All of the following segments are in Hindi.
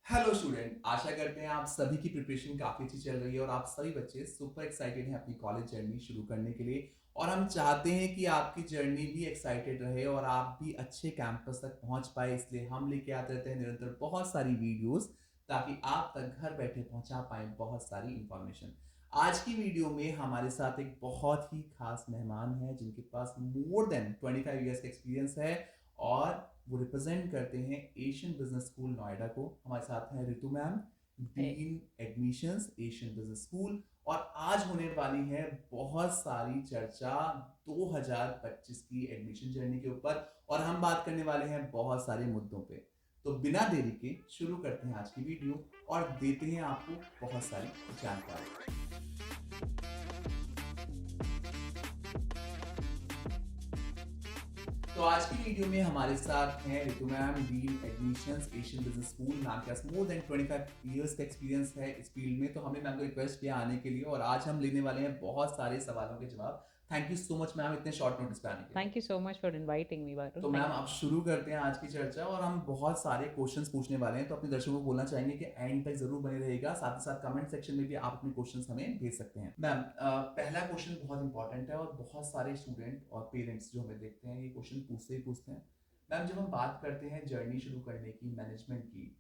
हेलो स्टूडेंट, आशा करते हैं आप सभी की प्रिपरेशन काफ़ी अच्छी चल रही है और आप सभी बच्चे सुपर एक्साइटेड हैं अपनी कॉलेज जर्नी शुरू करने के लिए। और हम चाहते हैं कि आपकी जर्नी भी एक्साइटेड रहे और आप भी अच्छे कैंपस तक पहुंच पाए, इसलिए हम लेके आते रहते हैं निरंतर बहुत सारी वीडियोस ताकि आप तक घर बैठे पहुंचा पाए बहुत सारी इंफॉर्मेशन। आज की वीडियो में हमारे साथ एक बहुत ही खास मेहमान है जिनके पास मोर देन 25 ईयर्स का एक्सपीरियंस है और वो रिप्रेजेंट करते हैं एशियन बिजनेस स्कूल नोएडा को। हमारे साथ हैं Ritu ma'am, dean admissions Asian business school. और आज होने वाली है बहुत सारी चर्चा 2025 की एडमिशन जर्नी के ऊपर और हम बात करने वाले हैं बहुत सारे मुद्दों पे। तो बिना देरी के शुरू करते हैं आज की वीडियो और देते हैं आपको बहुत सारी जानकारी। तो आज की वीडियो में हमारे साथ हैं Ritu ma'am, dean admissions Asian business school. Ma'am के पास मोर देन 25 ईयर्स का एक्सपीरियंस है इस फील्ड में, तो हमने मैम को रिक्वेस्ट किया आने के लिए और आज हम लेने वाले हैं बहुत सारे सवालों के जवाब। Thank you so much ma'am इतने शॉर्ट नोटिस पे आने के लिए। Thank you so much for inviting me, Varun. तो मैम Thank you. अब शुरू करते हैं आज की चर्चा और हम बहुत सारे क्वेश्चंस पूछने वाले हैं, तो अपने दर्शकों को बोलना चाहेंगे कि एंड तक जरूर बने रहेगा। साथ ही साथ कमेंट सेक्शन में भी आप अपने क्वेश्चंस हमें भेज सकते हैं। मैम पहला क्वेश्चन बहुत इंपॉर्टेंट है और बहुत सारे स्टूडेंट और पेरेंट्स जो हमें देखते हैं ये क्वेश्चन पूछते ही पूछते हैं। मैम जब हम बात करते हैं जर्नी शुरू करने की मैनेजमेंट की,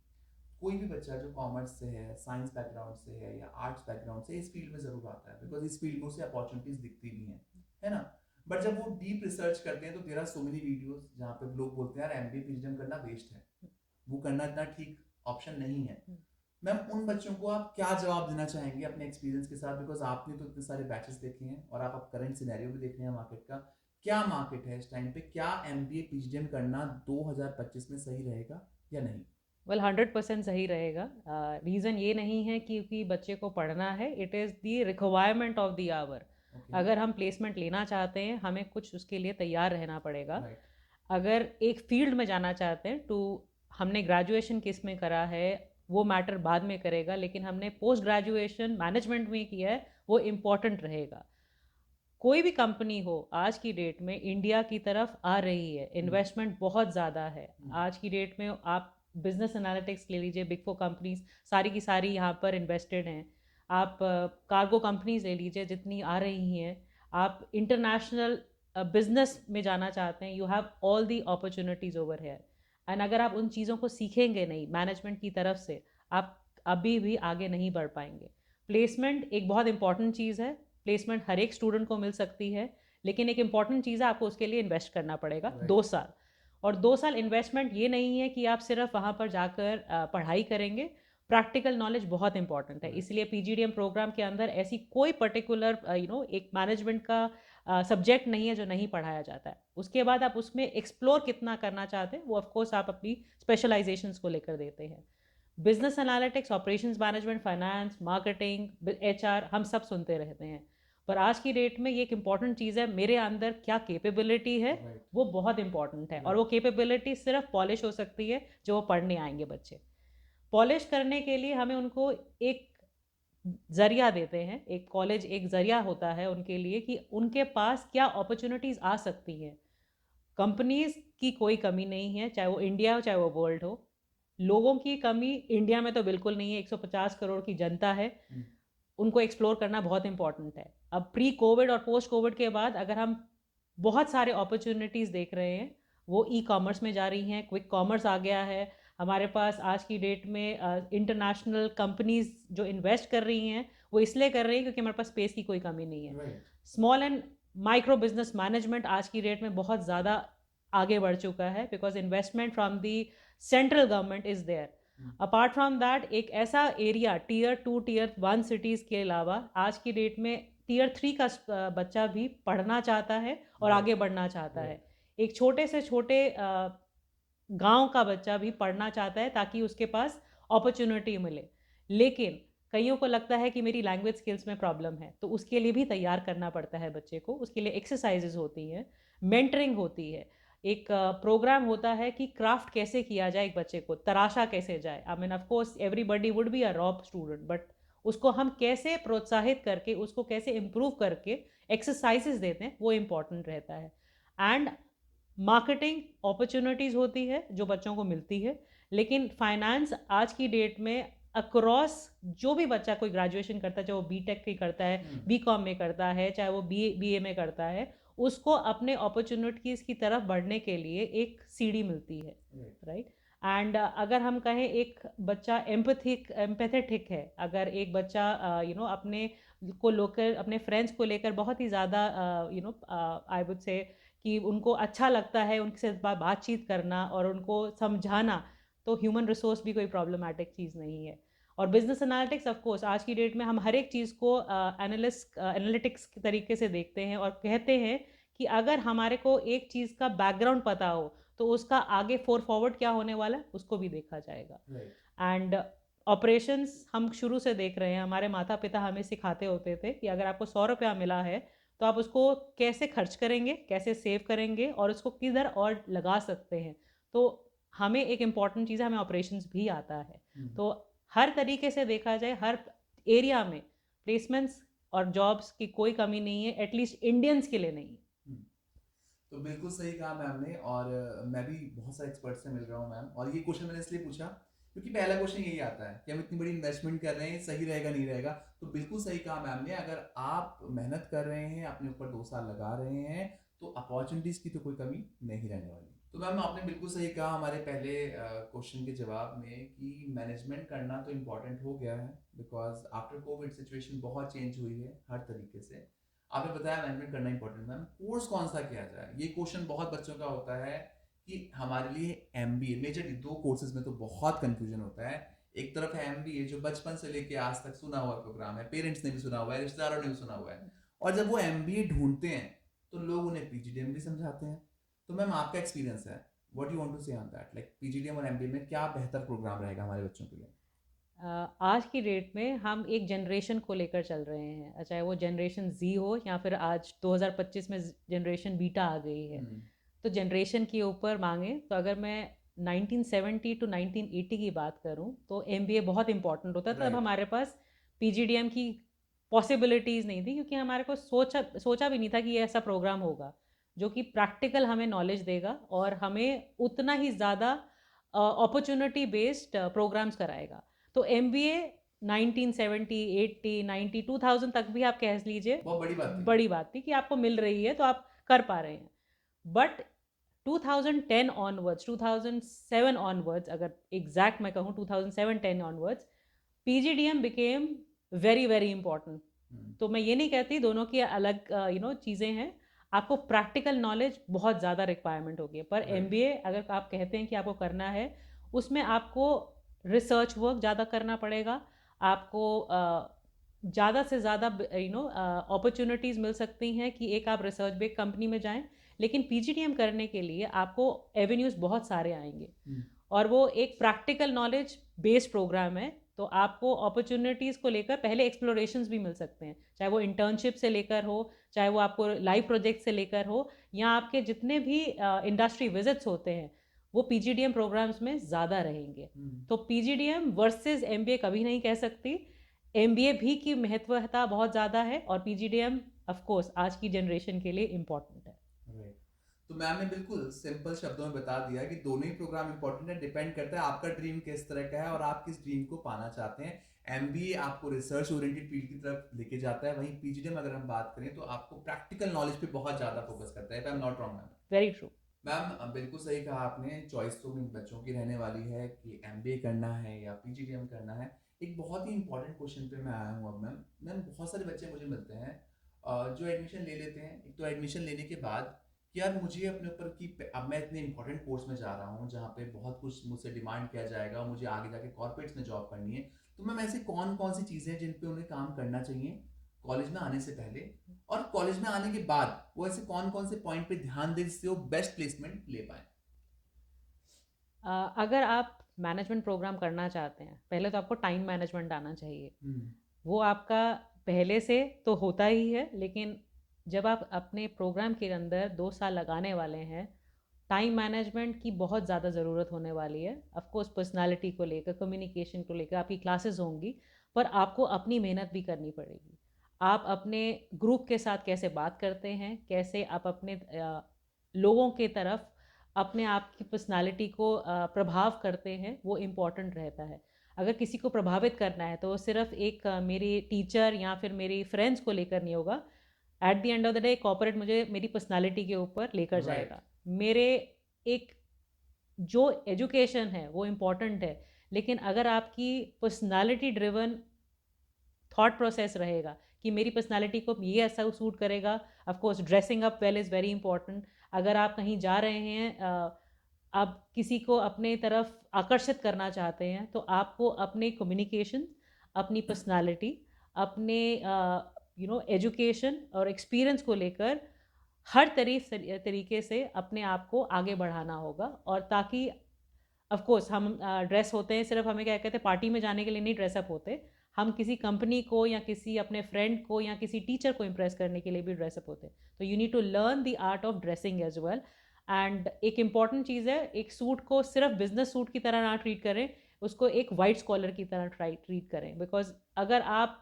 कोई भी बच्चा जो कॉमर्स से है, साइंस बैकग्राउंड से है या आर्ट्स बैकग्राउंड से इस फील्ड में जरूर आता है बिकॉज इस फील्ड में उसे अपॉर्चुनिटीज दिखती भी हैं, है ना। बट जब वो डीप रिसर्च करते हैं तो there are so many videos जहाँ पे लोग बोलते हैं यार एमबीए पीएचडी करना वेस्ट है, वो करना इतना ठीक ऑप्शन नहीं है। मैम उन बच्चों को आप क्या जवाब देना चाहेंगे अपने एक्सपीरियंस के साथ, बिकॉज आपने तो इतने सारे बैचेस देखे हैं और आप अब करंट सिनेरियो भी देख रहे हैं मार्केट का। क्या मार्केट है इस टाइम पे, क्या एमबीए पीएचडी करना 2025 में सही रहेगा या नहीं? Well, 100% सही रहेगा। रीज़न ये नहीं है क्योंकि बच्चे को पढ़ना है, it is the requirement of the hour. अगर हम प्लेसमेंट लेना चाहते हैं हमें कुछ उसके लिए तैयार रहना पड़ेगा। राइट। अगर एक फील्ड में जाना चाहते हैं तो हमने ग्रेजुएशन किस में करा है वो मैटर बाद में करेगा, लेकिन हमने पोस्ट ग्रेजुएशन मैनेजमेंट में किया है वो इम्पॉर्टेंट रहेगा। कोई भी कंपनी हो आज की डेट में इंडिया की तरफ आ रही है, इन्वेस्टमेंट बहुत ज़्यादा है। आज की डेट में आप बिजनेस एनालिटिक्स ले लीजिए, बिग फोर कंपनीज सारी की सारी यहाँ पर इन्वेस्टेड हैं। आप कार्गो कंपनीज ले लीजिए जितनी आ रही हैं। आप इंटरनेशनल बिजनेस में जाना चाहते हैं, you have all the opportunities over here. And अगर आप उन चीज़ों को सीखेंगे नहीं मैनेजमेंट की तरफ से, आप अभी भी आगे नहीं बढ़ पाएंगे। प्लेसमेंट एक बहुत इंपॉर्टेंट चीज़ है। प्लेसमेंट हर एक स्टूडेंट को मिल सकती है, लेकिन एक इंपॉर्टेंट चीज़ है आपको उसके लिए इन्वेस्ट करना पड़ेगा। Right. 2 साल। और 2 साल इन्वेस्टमेंट ये नहीं है कि आप सिर्फ वहाँ पर जाकर पढ़ाई करेंगे। प्रैक्टिकल नॉलेज बहुत इंपॉर्टेंट है, इसलिए पीजीडीएम प्रोग्राम के अंदर ऐसी कोई पर्टिकुलर एक मैनेजमेंट का सब्जेक्ट नहीं है जो नहीं पढ़ाया जाता है। उसके बाद आप उसमें एक्सप्लोर कितना करना चाहते हैं वो ऑफकोर्स आप अपनी स्पेशलाइजेशंस को लेकर देते हैं। Business analytics, operations management, finance, marketing, HR हम सब सुनते रहते हैं, पर आज की डेट में ये एक इंपॉर्टेंट चीज़ है मेरे अंदर क्या कैपेबिलिटी है। Right. वो बहुत इंपॉर्टेंट है और वो कैपेबिलिटी सिर्फ पॉलिश हो सकती है जो वो पढ़ने आएंगे बच्चे। पॉलिश करने के लिए हमें उनको एक ज़रिया देते हैं, एक कॉलेज एक ज़रिया होता है उनके लिए कि उनके पास क्या अपॉर्चुनिटीज़ आ सकती हैं। कंपनीज की कोई कमी नहीं है, चाहे वो इंडिया हो चाहे वो वर्ल्ड हो। लोगों की कमी इंडिया में तो बिल्कुल नहीं है, 150 करोड़ की जनता है, उनको एक्सप्लोर करना बहुत इंपॉर्टेंट है। अब प्री कोविड और पोस्ट कोविड के बाद अगर हम बहुत सारे अपॉर्चुनिटीज़ देख रहे हैं, वो ई कॉमर्स में जा रही हैं, क्विक कॉमर्स आ गया है हमारे पास। आज की डेट में इंटरनेशनल कंपनीज जो इन्वेस्ट कर रही हैं वो इसलिए कर रही हैं क्योंकि हमारे पास स्पेस की कोई कमी नहीं है। Small and micro business management आज की डेट में बहुत ज़्यादा आगे बढ़ चुका है because investment from the central government is there. Apart from that एक ऐसा एरिया टीयर 2 टीयर 1 सिटीज़ के अलावा आज की डेट में टीयर 3 का बच्चा भी पढ़ना चाहता है और आगे बढ़ना चाहता है। एक छोटे से छोटे गांव का बच्चा भी पढ़ना चाहता है ताकि उसके पास अपॉर्चुनिटी मिले। लेकिन कईयों को लगता है कि मेरी लैंग्वेज स्किल्स में प्रॉब्लम है, तो उसके लिए भी तैयार करना पड़ता है बच्चे को। उसके लिए एक्सरसाइजेज होती हैं, मेंटरिंग होती है, एक प्रोग्राम होता है कि क्राफ्ट कैसे किया जाए, एक बच्चे को तराशा कैसे जाए। I mean of course everybody would be a raw student, but उसको हम कैसे प्रोत्साहित करके उसको कैसे इम्प्रूव करके एक्सरसाइजेज देते हैं वो इम्पॉर्टेंट रहता है। एंड मार्केटिंग अपॉर्चुनिटीज़ होती है जो बच्चों को मिलती है, लेकिन फाइनेंस आज की डेट में अक्रॉस जो भी बच्चा कोई ग्रेजुएशन करता है, चाहे वो बीटेक की करता है, बीकॉम में करता है, चाहे वो बीए में करता है, उसको अपने अपॉर्चुनिटीज़ की तरफ बढ़ने के लिए एक सीढ़ी मिलती है, राइट। एंड अगर हम कहें एक बच्चा एम्पैथेटिक है, अगर एक बच्चा अपने को लेकर, अपने फ्रेंड्स को लेकर बहुत ही ज़्यादा आई वुड से कि उनको अच्छा लगता है उनसे बातचीत करना और उनको समझाना, तो ह्यूमन रिसोर्स भी कोई प्रॉब्लमैटिक चीज़ नहीं है। और बिजनेस एनालिटिक्स ऑफ कोर्स आज की डेट में हम हर एक चीज़ को एनालिटिक्स के तरीके से देखते हैं और कहते हैं कि अगर हमारे को एक चीज़ का बैकग्राउंड पता हो तो उसका आगे फॉरवर्ड क्या होने वाला है उसको भी देखा जाएगा। एंड ऑपरेशंस हम शुरू से देख रहे हैं, हमारे माता पिता हमें सिखाते होते थे कि अगर आपको 100 रुपया मिला है तो आप उसको कैसे खर्च करेंगे, कैसे सेव करेंगे और उसको किधर और लगा सकते हैं। तो हमें एक इम्पॉर्टेंट चीज़ है, हमें ऑपरेशंस भी आता है। तो हर तरीके से देखा जाए, हर एरिया में प्लेसमेंट्स और जॉब्स की कोई कमी नहीं है, एटलीस्ट इंडियंस के लिए नहीं। तो बिल्कुल सही कहा मैम ने। और मैं भी बहुत सारे एक्सपर्ट से मिल रहा हूँ मैम, और ये क्वेश्चन मैंने इसलिए पूछा क्योंकि पहला क्वेश्चन यही आता है कि हम इतनी बड़ी इन्वेस्टमेंट कर रहे हैं, सही रहेगा नहीं रहेगा। तो बिल्कुल सही कहा मैम ने, अगर आप मेहनत कर रहे हैं, अपने ऊपर 2 साल लगा रहे हैं, तो अपॉर्चुनिटीज़ की तो कोई कमी नहीं रहने वाली। तो मैम आपने बिल्कुल सही कहा हमारे पहले क्वेश्चन के जवाब में कि मैनेजमेंट करना तो इम्पॉर्टेंट हो गया है, बिकॉज आफ्टर कोविड सिचुएशन बहुत चेंज हुई है हर तरीके से। आपने बताया मैनेजमेंट करना इंपॉर्टेंट। मैम कोर्स कौन सा किया जाए, ये क्वेश्चन बहुत बच्चों का होता है कि हमारे लिए एमबीए, मेजरली 2 कोर्सेज में तो बहुत कंफ्यूजन होता है। एक तरफ है एमबीए जो बचपन से लेके आज तक सुना हुआ प्रोग्राम है, पेरेंट्स ने भी सुना हुआ है, रिश्तेदारों ने भी सुना हुआ है, और जब वो एमबीए ढूंढते हैं तो लोग उन्हें पीजीडीएम भी समझाते हैं। तो मैम आपका एक्सपीरियंस है, व्हाट यू वांट टू से ऑन दैट, लाइक पीजीडीएम और एमबीए में क्या बेहतर प्रोग्राम रहेगा हमारे बच्चों के लिए? आज की डेट में हम एक जनरेशन को लेकर चल रहे हैं, चाहे वो जनरेशन जी हो या फिर आज 2025 में जनरेशन बीटा आ गई है। तो जनरेशन के ऊपर मांगे तो अगर मैं 1970 टू 1980 की बात करूं तो एमबीए बहुत इंपॉर्टेंट होता था। तब हमारे पास पीजीडीएम की पॉसिबिलिटीज़ नहीं थी, क्योंकि हमारे को सोचा भी नहीं था कि ये ऐसा प्रोग्राम होगा जो कि प्रैक्टिकल हमें नॉलेज देगा और हमें उतना ही ज़्यादा अपॉर्चुनिटी बेस्ड प्रोग्राम्स कराएगा। तो एमबीए 1970, 80, 90, 2000 तक भी आप कह लीजिए बहुत बड़ी बात थी कि आपको मिल रही है तो आप कर पा रहे हैं। बट 2010 ऑनवर्ड्स, 2007 ऑनवर्ड्स, अगर एग्जैक्ट मैं कहूँ 2007-10 onwards, PGDM became very very important. तो मैं ये नहीं कहती दोनों की अलग चीज़ें हैं, आपको प्रैक्टिकल नॉलेज बहुत ज़्यादा रिक्वायरमेंट होगी। पर एमबीए अगर आप कहते हैं कि आपको करना है, उसमें आपको रिसर्च वर्क ज़्यादा करना पड़ेगा, आपको ज़्यादा से ज़्यादा अपॉर्चुनिटीज़ मिल सकती हैं कि एक आप रिसर्च बेस्ड कंपनी में जाएं। लेकिन पीजीडीएम करने के लिए आपको एवेन्यूज़ बहुत सारे आएंगे और वो एक प्रैक्टिकल नॉलेज बेस्ड प्रोग्राम है। तो आपको अपॉर्चुनिटीज़ को लेकर पहले एक्सप्लोरेशंस भी मिल सकते हैं, चाहे वो इंटर्नशिप से लेकर हो, चाहे वो आपको लाइव प्रोजेक्ट से लेकर हो, या आपके जितने भी इंडस्ट्री विजिट्स होते हैं वो पीजीडीएम प्रोग्राम्स में ज़्यादा रहेंगे। तो पीजीडीएम वर्सेस एमबीए कभी नहीं कह सकती, एमबीए भी की महत्वता बहुत ज़्यादा है और पीजीडीएम ऑफ कोर्स आज की जनरेशन के लिए इम्पॉर्टेंट है। तो मैम ने बिल्कुल सिंपल शब्दों में बता दिया कि दोनों ही प्रोग्राम इंपॉर्टेंट है, डिपेंड करता है आपका ड्रीम किस तरह का है और आप किस ड्रीम को पाना चाहते हैं। एमबीए आपको रिसर्च ओरिएंटेड फील्ड की तरफ लेके जाता है, वहीं पीजीडीएम अगर हम बात करें तो आपको प्रैक्टिकल नॉलेज पे बहुत ज्यादा फोकस करता है। I am not wrong ma'am? Very true ma'am बिल्कुल सही कहा आपने, चॉइस तो बच्चों की रहने वाली है कि एमबीए करना है या पीजीडीएम करना है। एक बहुत ही इंपॉर्टेंट क्वेश्चन पे मैं आया हूँ अब मैम। मैम बहुत सारे बच्चे मुझे मिलते हैं जो एडमिशन ले लेते हैं। एक तो एडमिशन लेने के बाद कि यार मुझे अपने ऊपर की, अब मैं इतने इंपॉर्टेंट कोर्स में जा रहा हूँ जहाँ पे बहुत कुछ मुझसे डिमांड किया जाएगा और मुझे आगे जाके कॉर्पोरेट्स में जॉब करनी है। तो मैम ऐसे कौन कौन सी चीज़ें हैं जिन पे उन्हें काम करना चाहिए कॉलेज में आने से पहले, और कॉलेज में आने के बाद वो ऐसे कौन कौन से पॉइंट पे ध्यान दें जिससे वो बेस्ट प्लेसमेंट ले पाए? अगर आप मैनेजमेंट प्रोग्राम करना चाहते हैं, पहले तो आपको टाइम मैनेजमेंट आना चाहिए। वो आपका पहले से तो होता ही है, लेकिन जब आप अपने प्रोग्राम के अंदर 2 साल लगाने वाले हैं, टाइम मैनेजमेंट की बहुत ज़्यादा ज़रूरत होने वाली है। ऑफ कोर्स पर्सनालिटी को लेकर, कम्युनिकेशन को लेकर आपकी क्लासेस होंगी, पर आपको अपनी मेहनत भी करनी पड़ेगी। आप अपने ग्रुप के साथ कैसे बात करते हैं, कैसे आप अपने लोगों के तरफ अपने आप की पर्सनालिटी को प्रभाव करते हैं, वो इम्पॉर्टेंट रहता है। अगर किसी को प्रभावित करना है तो वो सिर्फ एक मेरी टीचर या फिर मेरी फ्रेंड्स को लेकर नहीं होगा। Eight the end of the day corporate मुझे मेरी पर्सनालिटी के ऊपर लेकर राइट। जाएगा। मेरे एक जो एजुकेशन है वो इम्पॉर्टेंट है, लेकिन अगर आपकी पर्सनालिटी ड्रिवन थॉट प्रोसेस रहेगा कि मेरी पर्सनालिटी को ये ऐसा सूट करेगा। Of course dressing up well is very important. अगर आप कहीं जा रहे हैं, आप किसी को अपने तरफ आकर्षित करना चाहते हैं, तो आपको अपने कम्युनिकेशन, अपनी पर्सनालिटी, अपने एजुकेशन और एक्सपीरियंस को लेकर हर तरीके से अपने आप को आगे बढ़ाना होगा। और ताकि ऑफ कोर्स हम ड्रेस होते हैं, सिर्फ हमें क्या कहते हैं पार्टी में जाने के लिए नहीं ड्रेसअप होते। हम किसी कंपनी को या किसी अपने फ्रेंड को या किसी टीचर को इम्प्रेस करने के लिए भी ड्रेसअप होते हैं। तो you need to learn the art of dressing as well. And एक इम्पॉर्टेंट चीज़ है, एक सूट को सिर्फ बिजनेस सूट की तरह ना ट्रीट करें, उसको एक वाइट स्कॉलर की तरह ट्रीट करें। बिकॉज अगर आप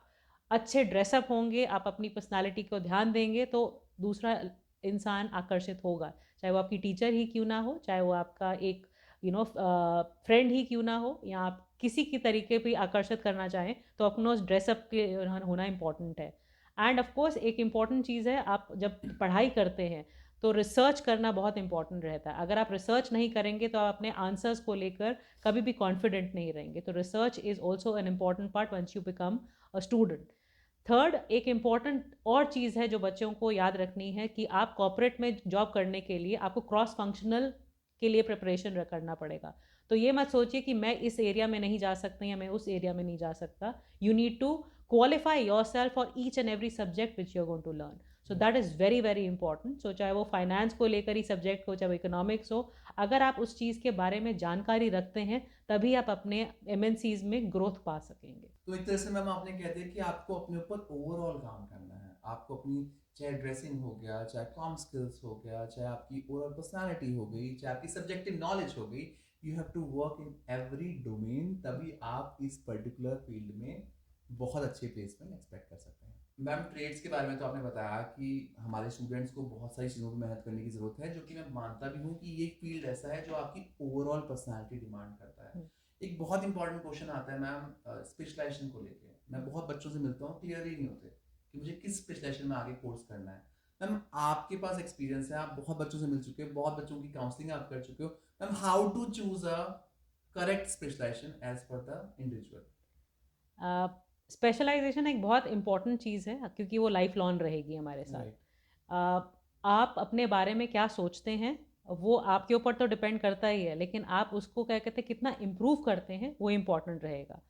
अच्छे ड्रेसअप होंगे, आप अपनी पर्सनालिटी को ध्यान देंगे, तो दूसरा इंसान आकर्षित होगा। चाहे वो आपकी टीचर ही क्यों ना हो, चाहे वो आपका एक फ्रेंड ही क्यों ना हो, या आप किसी की तरीके भी आकर्षित करना चाहें, तो अपना उस ड्रेसअप के होना इम्पॉर्टेंट है। एंड ऑफ कोर्स एक इम्पॉर्टेंट चीज़ है, आप जब पढ़ाई करते हैं तो रिसर्च करना बहुत इंपॉर्टेंट रहता है। अगर आप रिसर्च नहीं करेंगे तो आप अपने आंसर्स को लेकर कभी भी कॉन्फिडेंट नहीं रहेंगे। तो research is also an important part once you become a student. Third, एक इम्पॉर्टेंट और चीज़ है जो बच्चों को याद रखनी है कि आप कॉर्पोरेट में जॉब करने के लिए आपको क्रॉस फंक्शनल के लिए प्रिपरेशन करना पड़ेगा। तो ये मत सोचिए कि मैं इस एरिया में नहीं जा सकता या मैं उस एरिया में नहीं जा सकता। You need to qualify yourself for each and every subject which you are going to learn. So that is very very important. So चाहे वो फाइनेंस को लेकर ही सब्जेक्ट हो, चाहे वो इकोनॉमिक्स हो, अगर आप उस चीज़ के बारे में जानकारी रखते हैं, तभी आप अपने एमएनसीज में ग्रोथ पा सकेंगे। तो एक तरह से मैम आपने कह दिया कि आपको अपने ऊपर ओवरऑल काम करना है। आपको अपनी, चाहे ड्रेसिंग हो गया, चाहे कॉम स्किल्स हो गया, चाहे आपकी ओवरऑल पर्सनालिटी हो गई, चाहे आपकी सब्जेक्टिव नॉलेज हो गई, you have to work in every domain, तभी आप इस पर्टिकुलर फील्ड में बहुत अच्छे प्लेसमेंट एक्सपेक्ट कर सकते हैं। मैम ट्रेड्स के बारे में तो आपने बताया कि हमारे स्टूडेंट्स को बहुत सारी चीज़ों पर मेहनत करने की ज़रूरत है, जो कि मैं मानता भी हूँ कि ये एक फील्ड ऐसा है जो आपकी ओवरऑल पर्सनालिटी डिमांड करता है। एक बहुत इंपॉर्टेंट क्वेश्चन आता है मैम स्पेशलाइजेशन को लेके। मैं बहुत बच्चों से मिलता हूँ, क्लियर ही नहीं होते कि मुझे किस स्पेशलाइजेशन में आगे कोर्स करना है। मैम आपके पास एक्सपीरियंस है, आप बहुत बच्चों से मिल चुके हो, बहुत बच्चों की काउंसलिंग आप कर चुके हो। Ma'am how to choose a correct specialization as per the individual? Specialization एक बहुत इम्पॉर्टेंट चीज़ है, क्योंकि वो लाइफ लॉन्ग रहेगी हमारे साथ। राइट। आप अपने बारे में क्या सोचते हैं वो आपके ऊपर तो डिपेंड करता ही है, लेकिन आप उसको क्या कहते हैं कितना इम्प्रूव करते हैं वो इम्पॉर्टेंट रहेगा।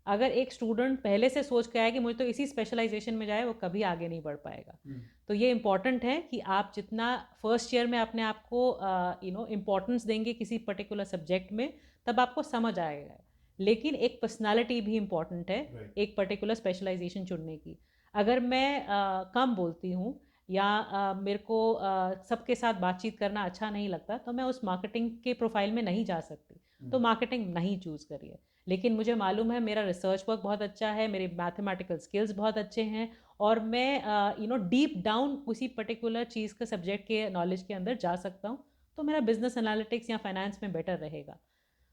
अगर एक स्टूडेंट पहले से सोच के आया कि मुझे तो इसी स्पेशलाइजेशन में जाए, वो कभी आगे नहीं बढ़ पाएगा। तो ये इम्पॉर्टेंट है कि आप जितना फर्स्ट ईयर में अपने आप को इम्पोर्टेंस देंगे किसी पर्टिकुलर सब्जेक्ट में, तब आपको समझ आएगा। लेकिन एक पर्सनालिटी भी इम्पॉर्टेंट है राइट। एक पर्टिकुलर स्पेशलाइजेशन चुनने की। अगर मैं कम बोलती हूँ या मेरे को सबके साथ बातचीत करना अच्छा नहीं लगता, तो मैं उस मार्केटिंग के प्रोफाइल में नहीं जा सकती। तो मार्केटिंग नहीं चूज़ करिए। लेकिन मुझे मालूम है मेरा रिसर्च वर्क बहुत अच्छा है, मेरे मैथमेटिकल स्किल्स बहुत अच्छे हैं, और मैं डीप डाउन उसी पर्टिकुलर चीज़ के सब्जेक्ट के नॉलेज के अंदर जा सकता हूँ। तो मेरा बिजनेस एनालिटिक्स या फाइनेंस में बेटर रहेगा।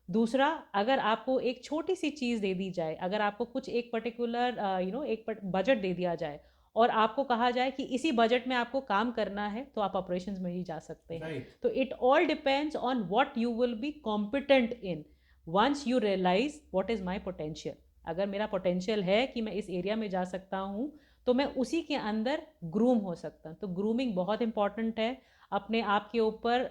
दूसरा, अगर आपको एक छोटी सी चीज़ दे दी जाए, अगर आपको कुछ एक पर्टिकुलर एक बजट दे दिया जाए और आपको कहा जाए कि इसी बजट में आपको काम करना है, तो आप ऑपरेशंस में ही जा सकते हैं। राइट। तो it all depends on what you will be competent in once you realize what is my potential. अगर मेरा पोटेंशियल है कि मैं इस एरिया में जा सकता हूँ, तो मैं उसी के अंदर ग्रूम हो सकता हूँ। तो ग्रूमिंग बहुत इंपॉर्टेंट है अपने आप के ऊपर।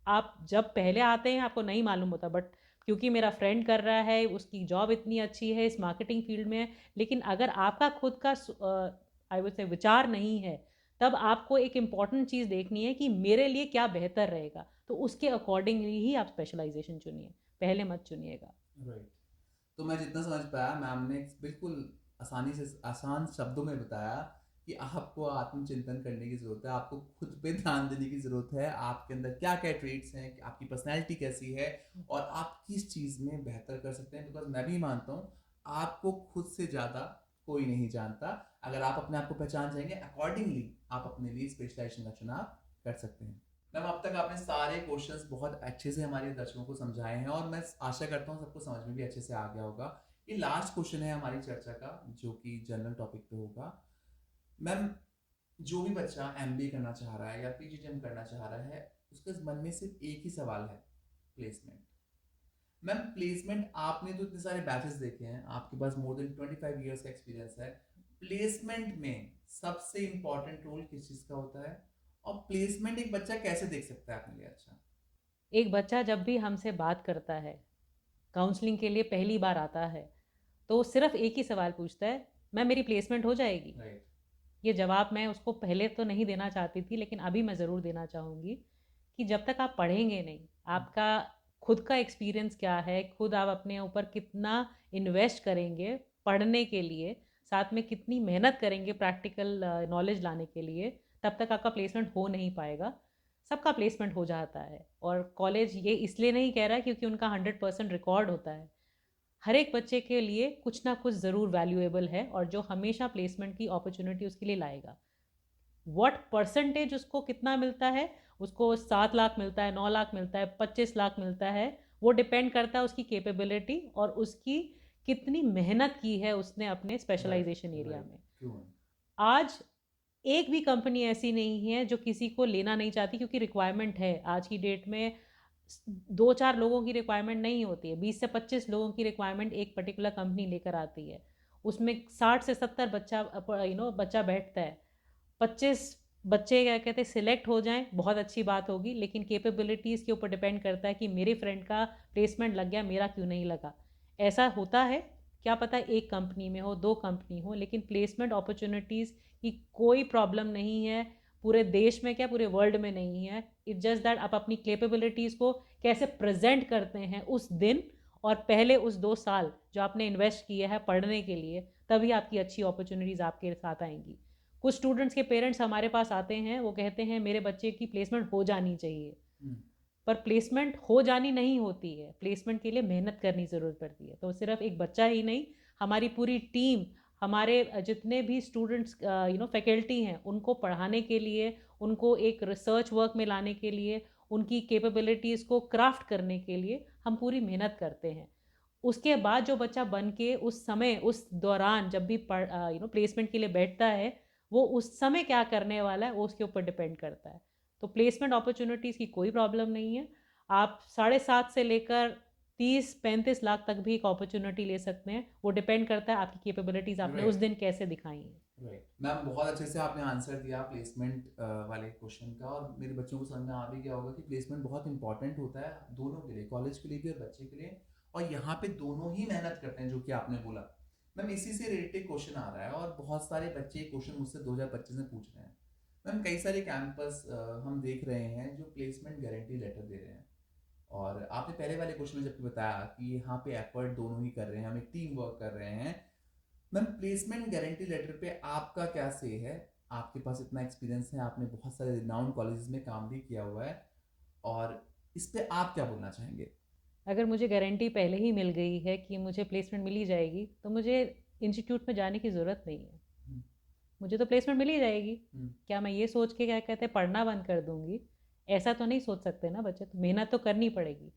आप जब पहले आते हैं आपको नहीं मालूम होता, बट क्योंकि मेरा फ्रेंड कर रहा है, उसकी जॉब इतनी अच्छी है, इस मार्केटिंग फील्ड में है, लेकिन अगर आपका खुद का आई वुड से विचार नहीं है, तब आपको एक इम्पॉर्टेंट चीज़ देखनी है कि मेरे लिए क्या बेहतर रहेगा। तो उसके अकॉर्डिंगली ही आप स्पेशलाइजेशन चुनिए, पहले मत चुनिएगा। राइट। तो मैं जितना समझ पाया, मैम ने बिल्कुल आसानी से आसान शब्दों में बताया कि आपको आत्मचिंतन करने की ज़रूरत है, आपको खुद पे ध्यान देने की ज़रूरत है, आपके अंदर क्या क्या ट्रेड्स हैं, कि आपकी पर्सनैलिटी कैसी है और आप किस चीज़ में बेहतर कर सकते हैं। बिकॉज मैं भी मानता हूँ आपको खुद से ज़्यादा कोई नहीं जानता। अगर आप अपने आप को पहचान जाएंगे, अकॉर्डिंगली आप अपने लिए स्पेशलाइजेशन का चुनाव कर सकते हैं। मैम अब तक आपने सारे क्वेश्चंस बहुत अच्छे से हमारे दर्शकों को समझाए हैं और मैं आशा करता हूँ सबको समझ में भी अच्छे से आ गया होगा। ये लास्ट क्वेश्चन है हमारी चर्चा का जो कि जनरल टॉपिक पे होगा। मैम जो भी बच्चा एमबीए करना चाह रहा है या पीजीडीएम करना चाह रहा है उसके मन में सिर्फ एक ही सवाल है, प्लेसमेंट। मैम प्लेसमेंट आपने तो इतने सारे बैचेस देखे हैं, आपके पास मोर देन 25 इयर्स का एक्सपीरियंस है। प्लेसमेंट में सबसे इंपॉर्टेंट रोल किस चीज़ का होता है और प्लेसमेंट एक बच्चा कैसे देख सकता है अपने लिए? अच्छा। एक बच्चा जब भी हमसे बात करता है, काउंसलिंग के लिए पहली बार आता है, तो सिर्फ एक ही सवाल पूछता है, मैम मेरी प्लेसमेंट हो जाएगी? राइट। ये जवाब मैं उसको पहले तो नहीं देना चाहती थी, लेकिन अभी मैं ज़रूर देना चाहूँगी कि जब तक आप पढ़ेंगे नहीं, आपका खुद का एक्सपीरियंस क्या है, खुद आप अपने ऊपर कितना इन्वेस्ट करेंगे पढ़ने के लिए, साथ में कितनी मेहनत करेंगे प्रैक्टिकल नॉलेज लाने के लिए, तब तक आपका प्लेसमेंट हो नहीं पाएगा। सबका प्लेसमेंट हो जाता है और कॉलेज ये इसलिए नहीं कह रहा है क्योंकि उनका 100% रिकॉर्ड होता है। हर एक बच्चे के लिए कुछ ना कुछ ज़रूर वैल्यूएबल है और जो हमेशा प्लेसमेंट की अपॉर्चुनिटी उसके लिए लाएगा। व्हाट परसेंटेज उसको कितना मिलता है, उसको 7 लाख मिलता है, 9 लाख मिलता है, 25 लाख मिलता है, वो डिपेंड करता है उसकी कैपेबिलिटी और उसकी कितनी मेहनत की है उसने अपने स्पेशलाइजेशन एरिया में। आज एक भी कंपनी ऐसी नहीं है जो किसी को लेना नहीं चाहती, क्योंकि रिक्वायरमेंट है। आज की डेट में 2-4 लोगों की रिक्वायरमेंट नहीं होती है, 20 से 25 लोगों की रिक्वायरमेंट एक पर्टिकुलर कंपनी लेकर आती है। उसमें 60 से 70 बच्चा बैठता है। 25 बच्चे क्या कहते हैं सिलेक्ट हो जाएं, बहुत अच्छी बात होगी, लेकिन कैपेबिलिटीज़ के ऊपर डिपेंड करता है कि मेरे फ्रेंड का प्लेसमेंट लग गया, मेरा क्यों नहीं लगा। ऐसा होता है, क्या पता एक कंपनी में हो, 2 कंपनी हो, लेकिन प्लेसमेंट अपॉर्चुनिटीज़ की कोई प्रॉब्लम नहीं है। पूरे देश में क्या, पूरे वर्ल्ड में नहीं है। इट्स जस्ट दैट आप अपनी कैपेबिलिटीज़ को कैसे प्रेजेंट करते हैं उस दिन, और पहले उस 2 साल जो आपने इन्वेस्ट किया है पढ़ने के लिए, तभी आपकी अच्छी अपॉर्चुनिटीज़ आपके साथ आएंगी। कुछ स्टूडेंट्स के पेरेंट्स हमारे पास आते हैं, वो कहते हैं मेरे बच्चे की प्लेसमेंट हो जानी चाहिए। पर प्लेसमेंट हो जानी नहीं होती है, प्लेसमेंट के लिए मेहनत करनी ज़रूरत पड़ती है। तो सिर्फ एक बच्चा ही नहीं, हमारी पूरी टीम, हमारे जितने भी स्टूडेंट्स फैकल्टी हैं, उनको पढ़ाने के लिए, उनको एक रिसर्च वर्क में लाने के लिए, उनकी कैपेबिलिटीज़ को क्राफ्ट करने के लिए हम पूरी मेहनत करते हैं। उसके बाद जो बच्चा बन के उस समय, उस दौरान जब भी प्लेसमेंट के लिए बैठता है, वो उस समय क्या करने वाला है वो उसके ऊपर डिपेंड करता है। तो प्लेसमेंट अपॉर्चुनिटीज़ की कोई प्रॉब्लम नहीं है। आप 7.5 से लेकर 30-35 लाख तक भी एक अपॉर्चुनिटी ले सकते हैं। वो डिपेंड करता है आपकी कैपेबिलिटीज़ आपने उस दिन कैसे दिखाई हैं। राइट मैम, बहुत अच्छे से आपने आंसर दिया प्लेसमेंट वाले क्वेश्चन का और मेरे बच्चों को समझ में आ भी गया होगा कि प्लेसमेंट बहुत इंपॉर्टेंट होता है दोनों के लिए, कॉलेज के लिए भी और बच्चे के लिए। और यहाँ पे दोनों ही मेहनत करते हैं जो कि आपने बोला। मैम इसी से रिलेटेड क्वेश्चन आ रहा है और बहुत सारे बच्चे क्वेश्चन मुझसे 2025 में पूछ रहे हैं। मैम कई सारे कैंपस हम देख रहे हैं जो प्लेसमेंट गारंटी लेटर दे रहे हैं और आपने पहले वाले क्वेश्चन में जबकि बताया कि यहाँ पे एफर्ट दोनों ही कर रहे हैं, हम एक टीम वर्क कर रहे हैं। मैम प्लेसमेंट गारंटी लेटर पे आपका क्या से है? आपके पास इतना एक्सपीरियंस है, आपने बहुत सारे रिनाउंड कॉलेजेस में काम भी किया हुआ है और इस पे आप क्या बोलना चाहेंगे? अगर मुझे गारंटी पहले ही मिल गई है कि मुझे प्लेसमेंट मिल ही जाएगी, तो मुझे इंस्टीट्यूट में जाने की ज़रूरत नहीं है। मुझे तो प्लेसमेंट मिल ही जाएगी। क्या मैं ये सोच के क्या कहते हैं पढ़ना बंद कर दूंगी? ऐसा तो नहीं सोच सकते ना बच्चे, तो मेहनत तो करनी पड़ेगी।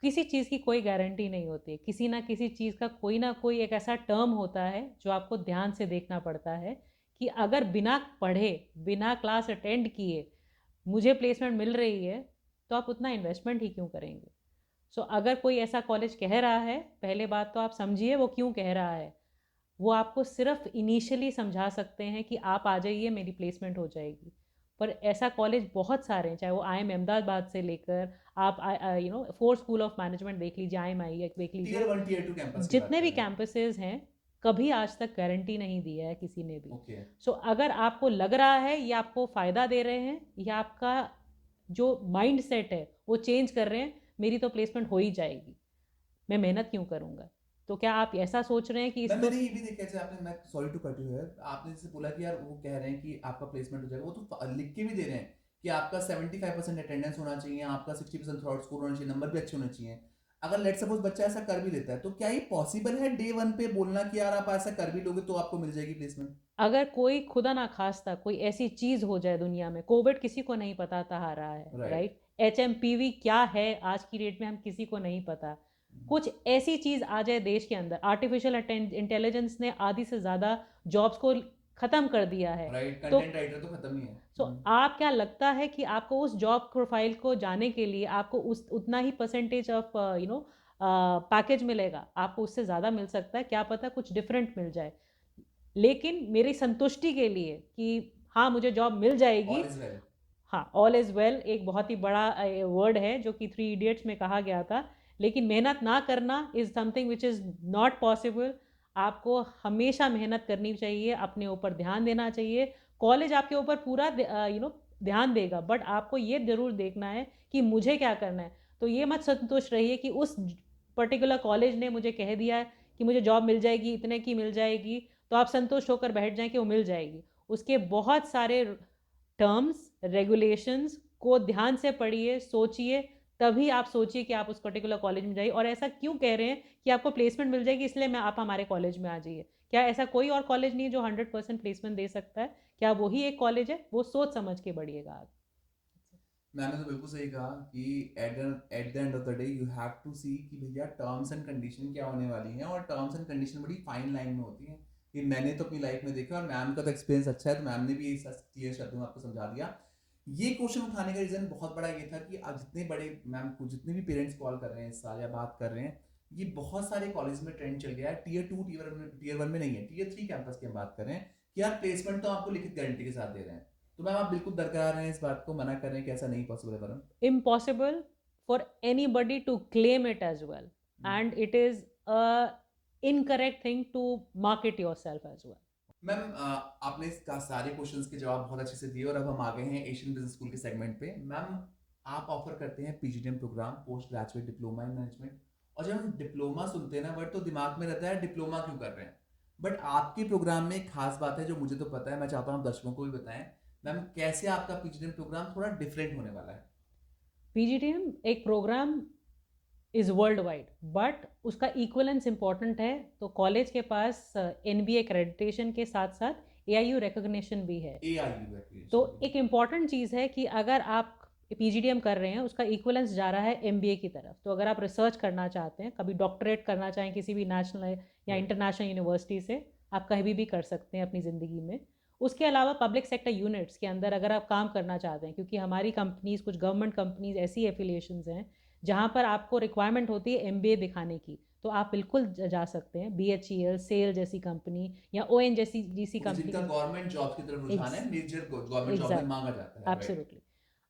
किसी चीज़ की कोई गारंटी नहीं होती, किसी ना किसी चीज़ का कोई ना कोई एक ऐसा टर्म होता है जो आपको ध्यान से देखना पड़ता है कि अगर बिना पढ़े, बिना क्लास अटेंड किए मुझे प्लेसमेंट मिल रही है, तो आप उतना इन्वेस्टमेंट ही क्यों करेंगे? सो अगर कोई ऐसा कॉलेज कह रहा है, पहले बात तो आप समझिए वो क्यों कह रहा है। वो आपको सिर्फ इनिशियली समझा सकते हैं कि आप आ जाइए, मेरी प्लेसमेंट हो जाएगी। पर ऐसा कॉलेज बहुत सारे हैं, चाहे वो IIM अहमदाबाद से लेकर आप 4 स्कूल ऑफ मैनेजमेंट देख लीजिए, IIM देख टियर लीजिए, 1 टियर 2 कैंपस की बात जितने कर भी रहे हैं। कैंपसेस हैं, कभी आज तक गारंटी नहीं दिया है किसी ने भी। ओके। सो अगर आपको लग रहा है ये आपको फ़ायदा दे रहे हैं, या आपका जो माइंड सेट है वो चेंज कर रहे हैं, मेरी तो प्लेसमेंट हो ही जाएगी, मैं मेहनत क्यों करूँगा? तो क्या आप ऐसा सोच रहे हैं कि मैम इसको मैंने ये भी देखा, जैसे आपने, मैं sorry to cut you here, आपने जैसे बोला कि यार वो कह रहे हैं कि आपका प्लेसमेंट हो जाएगा, वो तो लिख के भी दे रहे हैं कि आपका 75% अटेंडेंस होना चाहिए, आपका 60% थ्रू आउट स्कोर होना चाहिए, नंबर भी अच्छे होने चाहिए। अगर लेट सपोज बच्चा ऐसा कर भी लेता है तो क्या ये पॉसिबल है डे वन पे बोलना कि यार आप ऐसा कर भी लोगे तो आपको मिल जाएगी प्लेसमेंट? अगर कोई खुदा ना खास्ता कोई ऐसी चीज़ हो जाए दुनिया में, कोविड किसी को नहीं पता था आ रहा है, राइट। राइट? एचएमपीवी क्या है आज की डेट में हम किसी को नहीं पता। कुछ ऐसी चीज़ आ जाए देश के अंदर, आर्टिफिशियल इंटेलिजेंस ने आधी से ज़्यादा जॉब्स को ख़त्म कर दिया है। राइट, तो कंटेंट राइटर तो खत्म ही है। सो आप क्या लगता है कि आपको उस जॉब प्रोफाइल को जाने के लिए आपको उस उतना ही परसेंटेज ऑफ पैकेज मिलेगा? आपको उससे ज़्यादा मिल सकता है, क्या पता कुछ डिफरेंट मिल जाए। लेकिन मेरी संतुष्टि के लिए कि हाँ, मुझे जॉब मिल जाएगी। All is well. हाँ, ऑल इज़ वेल एक बहुत ही बड़ा वर्ड है जो कि थ्री इडियट्स में कहा गया था। लेकिन मेहनत ना करना is something which is not possible. आपको हमेशा मेहनत करनी चाहिए, अपने ऊपर ध्यान देना चाहिए। कॉलेज आपके ऊपर पूरा ध्यान देगा, बट आपको ये ज़रूर देखना है कि मुझे क्या करना है। तो ये मत संतुष्ट रहिए कि उस पर्टिकुलर कॉलेज ने मुझे कह दिया है कि मुझे जॉब मिल जाएगी, इतने की मिल जाएगी, तो आप संतुष्ट होकर बैठ जाएँ कि वो मिल जाएगी। उसके बहुत सारे टर्म्स, रेगुलेशंस को ध्यान से पढ़िए, सोचिए, तभी आप सोचिए कि आप उस पर्टिकुलर कॉलेज में जाइए। और ऐसा क्यों कह रहे हैं कि आपको प्लेसमेंट मिल जाएगी इसलिए मैं आप हमारे कॉलेज में आ जाइए। क्या ऐसा कोई और कॉलेज नहीं है जो 100% प्लेसमेंट दे सकता है? क्या वही एक कॉलेज है? वो सोच समझ के बढ़िएगा आप। मैंने तो बिल्कुल सही कहा कि at the end of the day you have to see कि भैया टर्म्स एंड कंडीशन क्या होने वाली हैं, और टर्म्स एंड कंडीशन बड़ी फाइन लाइन में होती हैं। ये मैंने तो अपनी लाइफ में देखा, और मैम का तो एक्सपीरियंस अच्छा है तो मैम ने भी क्लियर शब्दों में आपको समझा दिया। ये क्वेश्चन उठाने का रीजन बहुत बड़ा ये था कि आज जितने बड़े मैम को जितने भी पेरेंट्स कॉल कर रहे हैं इस साल या बात कर रहे हैं, ये बहुत सारे कॉलेज में ट्रेंड चल गया है। टीयर 2 टीयर वन में नहीं है, टीयर 3 कैंपस की हम बात कर रहे हैं कि यार प्लेसमेंट तो आपको लिखित गारंटी के साथ दे रहे हैं। तो मैम आप बिल्कुल दरकरार हैं इस बात को, मना कर रहे हैं कि ऐसा नहीं पॉसिबल है Varun? Impossible for anybody to claim it as well, and it is a incorrect thing to market yourself as well. Ma'am आपने इसका सारे क्वेश्चंस के जवाब बहुत अच्छे से दिए, और अब हम आ गए हैं एशियन बिजनेस स्कूल के सेगमेंट पे। मैम आप ऑफर करते हैं PGDM program, post graduate diploma in management, और जब हम डिप्लोमा सुनते हैं ना वर्ड तो दिमाग में रहता है डिप्लोमा क्यों कर रहे हैं। बट आपके प्रोग्राम में एक खास बात है जो मुझे तो पता है, मैं चाहता हूँ आप दर्शकों को भी बताएं। मैम कैसे आपका पीजीडीएम प्रोग्राम थोड़ा डिफरेंट होने वाला है? PGDM एक program is world wide, but उसका इक्वलेंस इम्पॉर्टेंट है। तो कॉलेज के पास NBA एक्रेडिटेशन के साथ साथ AIU रिकॉग्निशन भी है। AIU तो एक इम्पॉर्टेंट चीज़ है कि अगर आप PGDM कर रहे हैं उसका इक्वलेंस जा रहा है MBA की तरफ। तो अगर आप रिसर्च करना चाहते हैं, कभी डॉक्टरेट करना चाहें किसी भी नेशनल या इंटरनेशनल यूनिवर्सिटी से, आप कहीं भी कर सकते हैं अपनी ज़िंदगी में। उसके अलावा पब्लिक सेक्टर यूनिट्स के अंदर अगर आप काम करना चाहते हैं, क्योंकि हमारी कंपनीज़ कुछ गवर्नमेंट कंपनीज़ ऐसी एफिलिएशंस हैं जहाँ पर आपको रिक्वायरमेंट होती है MBA दिखाने की, तो आप बिल्कुल जा सकते हैं। BHEL, सेल जैसी कंपनी या ON जैसी कंपनी, जिनका गवर्नमेंट जॉब की तरफ रुझान है, मेजर गवर्नमेंट जॉब में एग्जैक्ट मांगा जाता है, right? Absolutely.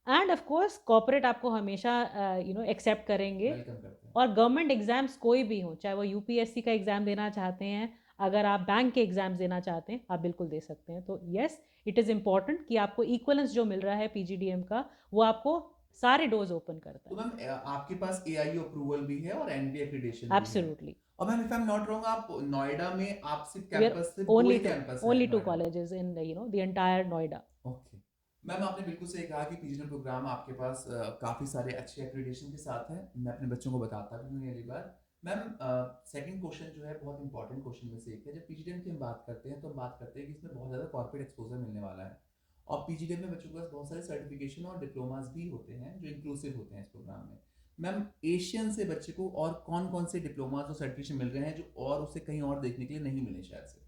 And of course corporate आपको हमेशा एक्सेप्ट करेंगे। वेलकम करते हैं। और गवर्नमेंट एग्जाम्स कोई भी हो, चाहे वो UPSC का एग्ज़ाम देना चाहते हैं, अगर आप बैंक के एग्ज़ाम्स देना चाहते हैं, आप बिल्कुल दे सकते हैं। तो येस, इट इज़ इम्पॉर्टेंट कि आपको इक्वलेंस जो मिल रहा है PGDM का, वो आपको सारे डोर्स ओपन करता तो है। मैम आपके पास AIU अप्रूवल भी है और NBA एक्रीडेशन भी है, एब्सोल्युटली। और ma'am if I am not wrong आप नोएडा में आप सिर्फ वी आर कैंपस सिर्फ दो ही कैंपस है ओनली टू नोएडा में? Colleges in the entire Noida. Okay. Ma'am आपने बिल्कुल सही कहा कि पीजीडीएम प्रोग्राम आपके पास काफ़ी सारे अच्छे एक्रीडेशन के साथ है। मैं अपने बच्चों को बताता भी हूँ अगली बार। मैम सेकंड क्वेश्चन जो है बहुत इंपॉर्टेंट क्वेश्चन में से एक है। जब पीजीडीएम की हम बात करते हैं तो हम बात करते हैं कि इसमें बहुत ज़्यादा कॉर्पोरेट एक्सपोजर मिलने वाला है, और पीजीडीएम में बच्चों के पास बहुत सारे सर्टिफिकेशन और डिप्लोमास भी होते हैं जो इंक्लूसिव होते हैं इस प्रोग्राम में। मैम एशियन से बच्चे को और कौन कौन से डिप्लोमास और सर्टिफिकेशन मिल रहे हैं जो और उसे कहीं और देखने के लिए नहीं मिले शायद से?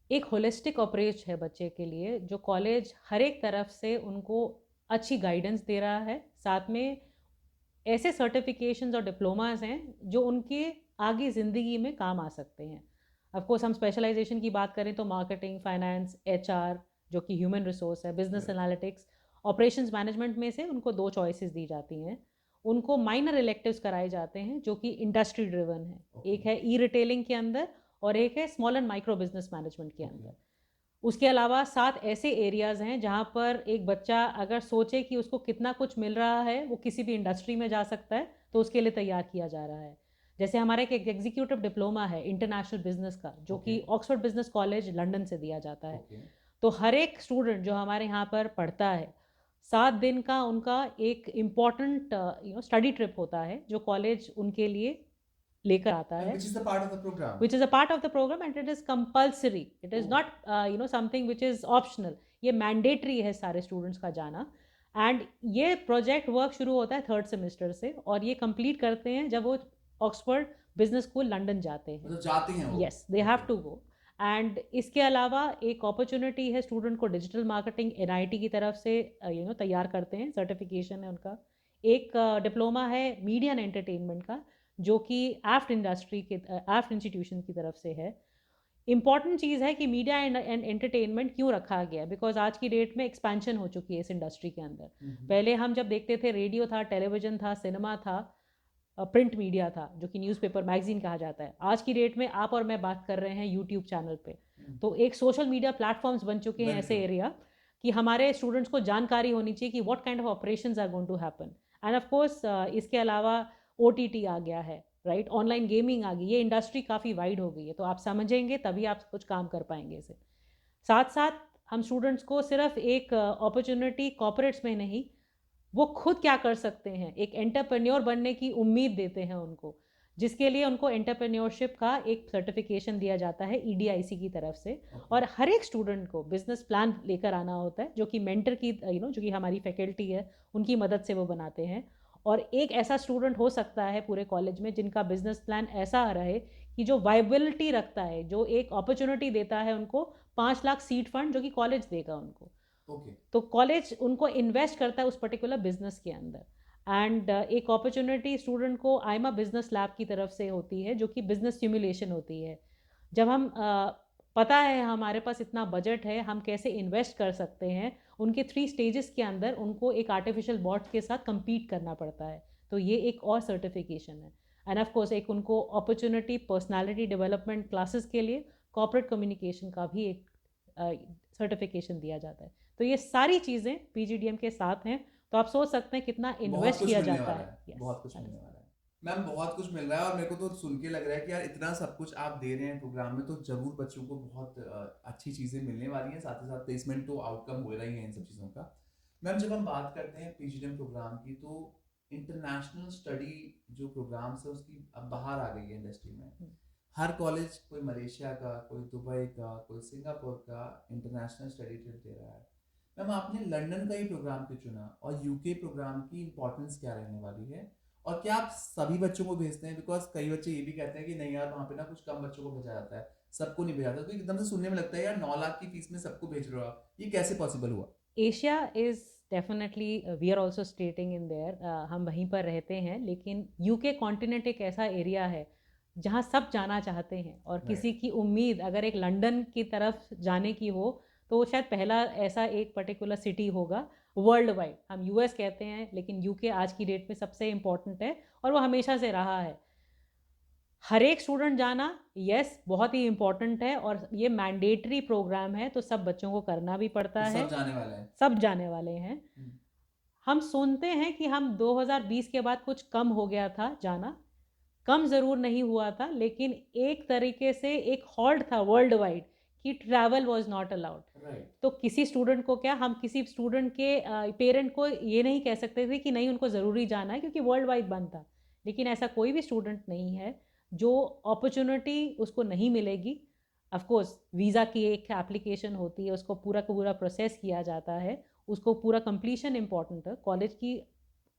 एक होलिस्टिक अप्रोच है बच्चे के लिए, जो कॉलेज हर एक तरफ से उनको अच्छी गाइडेंस दे रहा है। साथ में ऐसे सर्टिफिकेशंस और डिप्लोमास हैं जो उनके आगे ज़िंदगी में काम आ सकते हैं। ऑफ कोर्स हम स्पेशलाइजेशन की बात करें तो मार्केटिंग, फाइनेंस, HR जो कि ह्यूमन रिसोर्स है, बिजनेस एनालिटिक्स, ऑपरेशंस मैनेजमेंट में से उनको 2 चॉइसेस दी जाती हैं। उनको माइनर इलेक्टिव्स कराए जाते हैं जो कि इंडस्ट्री ड्रिवन है। एक है ई-रिटेलिंग के अंदर और एक है small and micro business management के अंदर। उसके अलावा 7 ऐसे एरियाज़ हैं जहाँ पर एक बच्चा अगर सोचे कि उसको कितना कुछ मिल रहा है, वो किसी भी इंडस्ट्री में जा सकता है, तो उसके लिए तैयार किया जा रहा है। जैसे हमारा एक एग्जीक्यूटिव डिप्लोमा है इंटरनेशनल बिजनेस का, जो कि ऑक्सफोर्ड बिजनेस कॉलेज लंदन से दिया जाता है। तो हर एक स्टूडेंट जो हमारे यहाँ पर पढ़ता है, 7 दिन का उनका एक इम्पॉर्टेंट स्टडी ट्रिप होता है जो कॉलेज उनके लिए लेकर आता And है, which is the part of the program. which is a part of the program and it is compulsory. It is Oh. not something which is optional. ये मैंडेटरी है सारे स्टूडेंट्स का जाना. एंड ये प्रोजेक्ट वर्क शुरू होता है 3rd सेमेस्टर से और ये कंप्लीट करते हैं जब वो ऑक्सफोर्ड बिजनेस स्कूल लंदन जाते हैं. मतलब जाते हैं वो. Yes, they have to go. And इसके अलावा एक अपॉर्चुनिटी है स्टूडेंट को डिजिटल मार्केटिंग एनआईटी की तरफ से तैयार करते हैं, सर्टिफिकेशन है उनका. एक डिप्लोमा है मीडिया एंड एंटरटेनमेंट का जो कि एफ्ट इंस्टीट्यूशन की तरफ से है. इंपॉर्टेंट चीज़ है कि मीडिया एंड एंटरटेनमेंट क्यों रखा गया, बिकॉज आज की डेट में एक्सपेंशन हो चुकी है इस इंडस्ट्री के अंदर. पहले हम जब देखते थे रेडियो था, टेलीविज़न था, सिनेमा था, प्रिंट मीडिया था जो कि न्यूज़पेपर मैगजीन कहा जाता है. आज की डेट में आप और मैं बात कर रहे हैं यूट्यूब चैनल पे. तो एक सोशल मीडिया प्लेटफॉर्म्स बन चुके हैं ऐसे एरिया कि हमारे स्टूडेंट्स को जानकारी होनी चाहिए कि what kind of operations are going to happen. And of course इसके अलावा ओटीटी आ गया है, राइट, ऑनलाइन गेमिंग आ गई. ये इंडस्ट्री काफ़ी वाइड हो गई है, तो आप समझेंगे तभी आप कुछ काम कर पाएंगे इसे. साथ साथ हम स्टूडेंट्स को सिर्फ एक अपॉर्चुनिटी कॉर्पोरेट्स में नहीं, वो खुद क्या कर सकते हैं, एक एंटरप्रेन्योर बनने की उम्मीद देते हैं उनको, जिसके लिए उनको एंटरप्रेन्योरशिप का एक सर्टिफिकेशन दिया जाता है ईडीआईसी की तरफ से. और हर एक स्टूडेंट को बिजनेस प्लान लेकर आना होता है जो कि मेंटर की जो कि हमारी फैकल्टी है उनकी मदद से वो बनाते हैं. और एक ऐसा स्टूडेंट हो सकता है पूरे कॉलेज में जिनका बिजनेस प्लान ऐसा रहे कि जो वाइबिलिटी रखता है, जो एक अपॉर्चुनिटी देता है उनको 5 लाख सीड फंड जो कि कॉलेज देगा उनको. तो कॉलेज उनको इन्वेस्ट करता है उस पर्टिकुलर बिजनेस के अंदर. एंड एक अपॉर्चुनिटी स्टूडेंट को आईमा बिजनेस लैब की तरफ से होती है जो कि बिजनेस सिमुलेशन होती है. जब हम पता है हमारे पास इतना बजट है, हम कैसे इन्वेस्ट कर सकते हैं, उनके 3 स्टेजेस के अंदर उनको एक आर्टिफिशियल बॉट के साथ compete करना पड़ता है. तो ये एक और सर्टिफिकेशन है. एंड ऑफ कोर्स एक उनको अपॉर्चुनिटी पर्सनालिटी डेवलपमेंट क्लासेस के लिए कॉर्पोरेट कम्युनिकेशन का भी एक सर्टिफिकेशन दिया जाता है. तो ये सारी चीज़ें पीजीडीएम के साथ हैं. तो आप सोच सकते हैं कितना इन्वेस्ट किया जाता है. बहुत कुछ मिलने वाला है मैम, बहुत कुछ मिल रहा है. और मेरे को तो सुन के लग रहा है कि यार इतना सब कुछ आप दे रहे हैं प्रोग्राम में, तो जरूर बच्चों को बहुत अच्छी चीज़ें मिलने वाली हैं. साथ ही साथ प्लेसमेंट तो आउटकम हो रहा ही है इन सब चीज़ों का. मैम जब हम बात करते हैं पीजीडीएम प्रोग्राम की, तो इंटरनेशनल स्टडी जो प्रोग्राम्स है उसकी अब बाहर आ गई है इंडस्ट्री में. हर कॉलेज, कोई मलेशिया का, कोई दुबई का, कोई सिंगापुर का इंटरनेशनल स्टडी ट्रिप दे रहा है. मैम आपने लंदन का ही प्रोग्राम क्यों चुना, और यूके प्रोग्राम की इंपॉर्टेंस क्या रहने वाली है, और क्या आप सभी बच्चों को भेजते हैं? बिकॉज कई बच्चे ये भी कहते हैं कि नहीं यार वहाँ पे ना कुछ कम बच्चों को भेजा जाता है, सबको नहीं भेजा जाता. तो एकदम से सुनने में लगता है यार 9 लाख की फीस में सबको भेज रहे हो आप, ये कैसे पॉसिबल हुआ? Asia is definitely, we are also stating in there, हम वहीं पर रहते हैं, लेकिन यूके कॉन्टिनेंट एक ऐसा एरिया है जहाँ सब जाना चाहते हैं. और किसी की उम्मीद अगर एक लंदन की तरफ जाने की हो तो वो शायद पहला ऐसा एक पर्टिकुलर सिटी होगा वर्ल्ड वाइड. हम यूएस कहते हैं लेकिन यूके आज की डेट में सबसे इम्पॉर्टेंट है और वो हमेशा से रहा है. हर एक स्टूडेंट जाना यस बहुत ही इम्पॉर्टेंट है और ये मैंडेटरी प्रोग्राम है, तो सब बच्चों को करना भी पड़ता तो है. सब जाने वाले हैं. सब जाने वाले हैं. हम सुनते हैं कि हम 2020 के बाद कुछ कम हो गया था जाना. कम ज़रूर नहीं हुआ था, लेकिन एक तरीके से एक हॉल्ट था वर्ल्ड वाइड कि ट्रैवल वाज नॉट अलाउड. तो किसी स्टूडेंट को क्या, हम किसी स्टूडेंट के पेरेंट को ये नहीं कह सकते थे कि नहीं उनको ज़रूरी जाना है क्योंकि वर्ल्ड वाइड बंद था. लेकिन ऐसा कोई भी स्टूडेंट नहीं है जो अपॉर्चुनिटी उसको नहीं मिलेगी. ऑफ कोर्स वीज़ा की एक एप्लीकेशन होती है, उसको पूरा का पूरा प्रोसेस किया जाता है, उसको पूरा कंप्लीशन इम्पॉर्टेंट है. कॉलेज की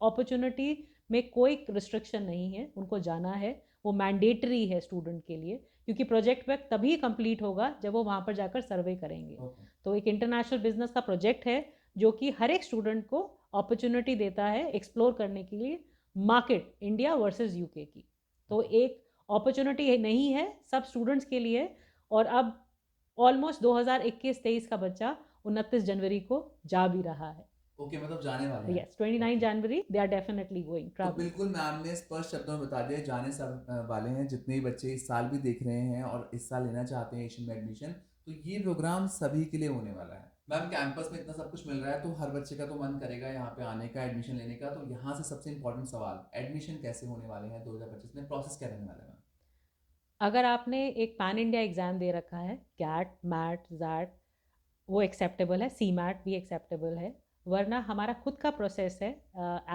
अपॉर्चुनिटी में कोई रिस्ट्रिक्शन नहीं है, उनको जाना है, वो मैंडेटरी है स्टूडेंट के लिए, क्योंकि प्रोजेक्ट वर्क तभी कंप्लीट होगा जब वो वहाँ पर जाकर सर्वे करेंगे. तो एक इंटरनेशनल बिजनेस का प्रोजेक्ट है जो कि हर एक स्टूडेंट को अपॉर्चुनिटी देता है एक्सप्लोर करने के लिए मार्केट इंडिया वर्सेस यूके की. तो एक अपॉर्चुनिटी नहीं है, सब स्टूडेंट्स के लिए. और अब ऑलमोस्ट 2021-23 का बच्चा 29 जनवरी को जा भी रहा है. ओके मतलब जाने वाले हैं. Yes, 29 January they are definitely going to travel. बिल्कुल मैम ने स्पष्ट शब्दों में बता दिया, जाने सब वाले हैं. जितने भी बच्चे इस साल भी देख रहे हैं और इस साल लेना चाहते हैं एशियन में एडमिशन, तो ये प्रोग्राम सभी के लिए होने वाला है. मैम कैंपस में इतना सब कुछ मिल रहा है तो हर बच्चे का तो मन करेगा यहाँ पे आने का, एडमिशन लेने का. तो यहाँ से सबसे इंपॉर्टेंट सवाल, एडमिशन कैसे होने वाले हैं 2025 में, प्रोसेस क्या रहने वाला है मैम? अगर आपने एक पैन इंडिया एग्ज़ाम दे रखा है, कैट, मैट, जैट, वो एक्सेप्टेबल है. सी मैट भी एक्सेप्टेबल है. वरना हमारा खुद का प्रोसेस है।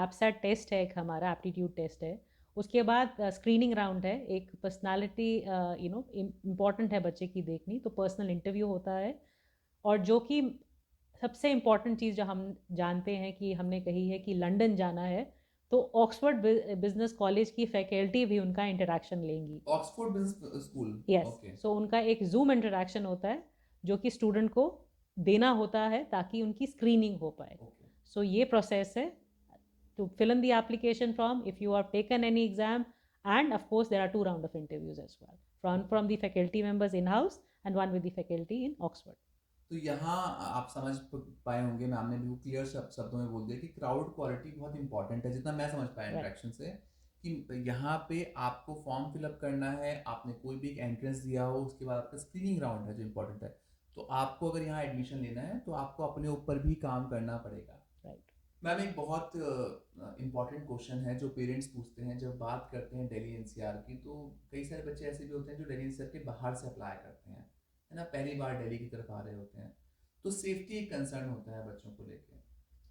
एब्सैट टेस्ट है, एक हमारा एप्टीट्यूड टेस्ट है। उसके बाद स्क्रीनिंग राउंड है, एक पर्सनालिटी इम्पॉर्टेंट है बच्चे की देखनी, तो पर्सनल इंटरव्यू होता है। और जो कि सबसे इम्पॉर्टेंट चीज़ जो हम जानते हैं कि हमने कही है कि लंदन जाना है, तो ऑक्सफोर्ड बिजनेस कॉलेज की फैकल्टी भी उनका इंटरेक्शन लेंगी। Oxford business school. Yes, okay. So उनका एक जूम इंटरेक्शन होता है जो कि स्टूडेंट को देना होता है ताकि उनकी स्क्रीनिंग हो पाए। ओके। सो ये प्रोसेस है to fill in the application form if you have taken any exam, and of course there are 2 rounds of interviews as well, from the faculty members in house and one with the faculty in Oxford. तो यहाँ आप समझ पाए होंगे, मैम ने भी क्लियर शब्दों में बोल दिया कि क्राउड क्वालिटी बहुत इंपॉर्टेंट है, जितना मैं समझ पाया Right. इंटरेक्शन से, कि यहाँ पे आपको फॉर्म फिलअप करना है, आपने कोई भी एक एंट्रेंस दिया हो, उसके बाद आपका स्क्रीनिंग राउंड है जो इम्पोर्टेंट है। तो आपको अगर यहाँ एडमिशन लेना है तो आपको अपने ऊपर भी काम करना पड़ेगा। Right. मैम एक बहुत इम्पॉर्टेंट क्वेश्चन है जो पेरेंट्स पूछते हैं जब बात करते हैं दिल्ली एनसीआर की, तो कई सारे बच्चे ऐसे भी होते हैं जो दिल्ली एनसीआर के बाहर से अप्लाई करते हैं, है ना, पहली बार दिल्ली की तरफ आ रहे होते हैं, तो सेफ्टी एक कंसर्न होता है बच्चों को लेके।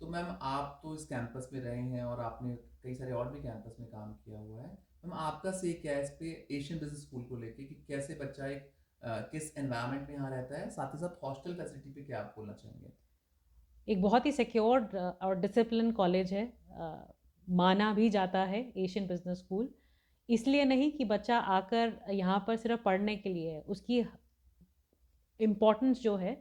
तो मैम आप तो इस कैंपस में रहे हैं और आपने कई सारे और भी कैंपस में काम किया हुआ है, मैम आपका से क्या है इस पे एशियन बिजनेस स्कूल को लेके कि कैसे बच्चा एक किस एनवायरनमेंट में यहाँ रहता है, साथ ही साथ हॉस्टल फैसिलिटी पे क्या आप बोलना चाहेंगे? एक बहुत ही सिक्योर्ड और डिसिप्लिन कॉलेज है, माना भी जाता है एशियन बिजनेस स्कूल। इसलिए नहीं कि बच्चा आकर यहाँ पर सिर्फ पढ़ने के लिए है, उसकी इम्पॉर्टेंस जो है,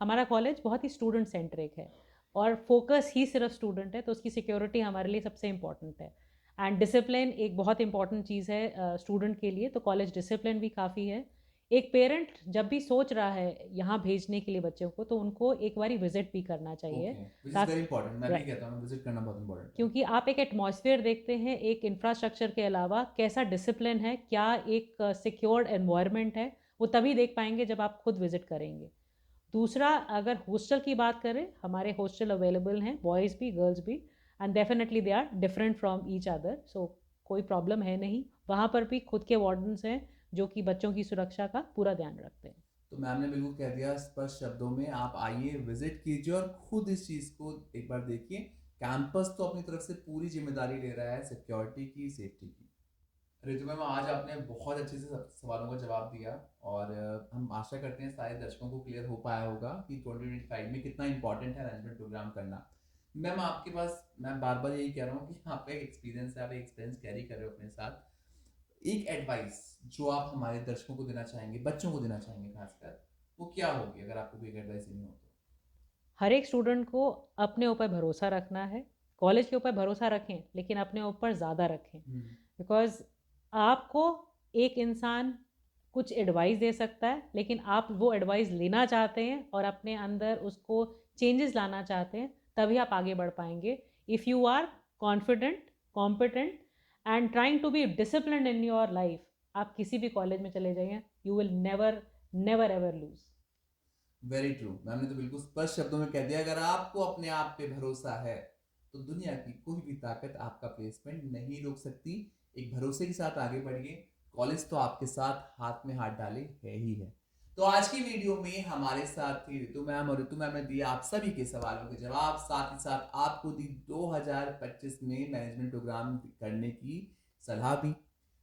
हमारा कॉलेज बहुत ही स्टूडेंट सेंट्रिक है और फोकस ही सिर्फ स्टूडेंट है, तो उसकी सिक्योरिटी हमारे लिए सबसे इम्पॉर्टेंट है। एंड डिसिप्लिन एक बहुत इंपॉर्टेंट चीज़ है स्टूडेंट के लिए, तो कॉलेज डिसिप्लिन भी काफ़ी है। एक पेरेंट जब भी सोच रहा है यहाँ भेजने के लिए बच्चों को, तो उनको एक बारी विजिट भी करना चाहिए। Okay, which is very important, मैं भी Right. कहता हूँ विजिट करना बहुत इंपॉर्टेंट है। क्योंकि आप एक एटमॉस्फेयर देखते हैं, एक इंफ्रास्ट्रक्चर के अलावा कैसा डिसिप्लिन है, क्या एक सिक्योर्ड एनवायरनमेंट है, वो तभी देख पाएंगे जब आप खुद विजिट करेंगे। दूसरा, अगर हॉस्टल की बात करें, हमारे हॉस्टल अवेलेबल हैं, बॉयज़ भी गर्ल्स भी, and definitely they are different from each other, so कोई प्रॉब्लम है नहीं। वहाँ पर भी खुद के वार्डन्स हैं जो कि बच्चों की सुरक्षा का पूरा ध्यान रखते हैं। तो मैम ने बिल्कुल कह दिया स्पष्ट शब्दों में, आप आइए, विजिट कीजिए और खुद इस चीज़ को एक बार देखिए। कैंपस तो अपनी तरफ से पूरी जिम्मेदारी ले रहा है सिक्योरिटी की, सेफ्टी की। रितु मैम, आज आपने बहुत अच्छे से सवालों का जवाब दिया और हम आशा करते हैं सारे दर्शकों को क्लियर हो पाया होगा कि 2025 में कितना इंपॉर्टेंट है मैनेजमेंट प्रोग्राम करना। मैम आपके पास, मैं बार बार यही कह रहा हूँ कि आपका एक एक्सपीरियंस है, आप एक्सपीरियंस कैरी कर रहे हो अपने साथ। एक एडवाइस जो आप हमारे दर्शकों को देना चाहेंगे, बच्चों को देना चाहेंगे खासकर, वो क्या होगी अगर आपको कोई एडवाइस देनी हो तो? हर एक स्टूडेंट को अपने ऊपर भरोसा रखना है। कॉलेज के ऊपर भरोसा रखें, लेकिन अपने ऊपर ज़्यादा रखें, बिकॉज आपको एक इंसान कुछ एडवाइस दे सकता है, लेकिन आप वो एडवाइस लेना चाहते हैं और अपने अंदर उसको चेंजेस लाना चाहते हैं, तभी आप आगे बढ़ पाएंगे। If you are confident, competent and trying to be disciplined in your life, आप किसी भी कॉलेज में चले जाइए, you will never never ever lose. Very true, ma'am ने तो बिल्कुल स्पष्ट शब्दों में कह दिया, अगर आपको अपने आप पे भरोसा है तो दुनिया की कोई भी ताकत आपका प्लेसमेंट नहीं रोक सकती। एक भरोसे के साथ आगे बढ़िए, कॉलेज तो आपके साथ हाथ में हाथ डाले है ही है। तो आज की वीडियो में हमारे साथ थी रितु मैम, और रितु मैम ने दिया आप सभी के सवालों के जवाब, साथ ही साथ आपको दी 2025 में मैनेजमेंट प्रोग्राम करने की सलाह भी।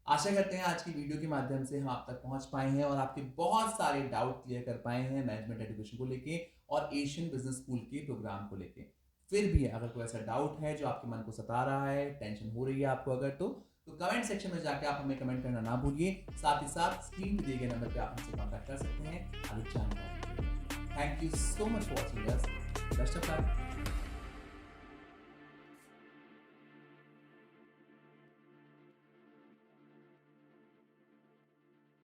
आशा करते हैं आज की वीडियो के माध्यम से हम आप तक पहुंच पाए हैं और आपके बहुत सारे डाउट क्लियर कर पाए हैं मैनेजमेंट एजुकेशन को लेके और एशियन बिजनेस स्कूल के प्रोग्राम को लेके। फिर भी अगर कोई ऐसा डाउट है जो आपके मन को सता रहा है, टेंशन हो रही है आपको अगर, तो कमेंट सेक्शन में जाके आप हमें कमेंट करना ना भूलिए। साथ ही साथ स्क्रीन पे दिए गए नंबर पे आप हमसे कॉन्टैक्ट कर सकते हैं अधिक जानकारी के लिए। Thank you so much for watching us. Best of luck.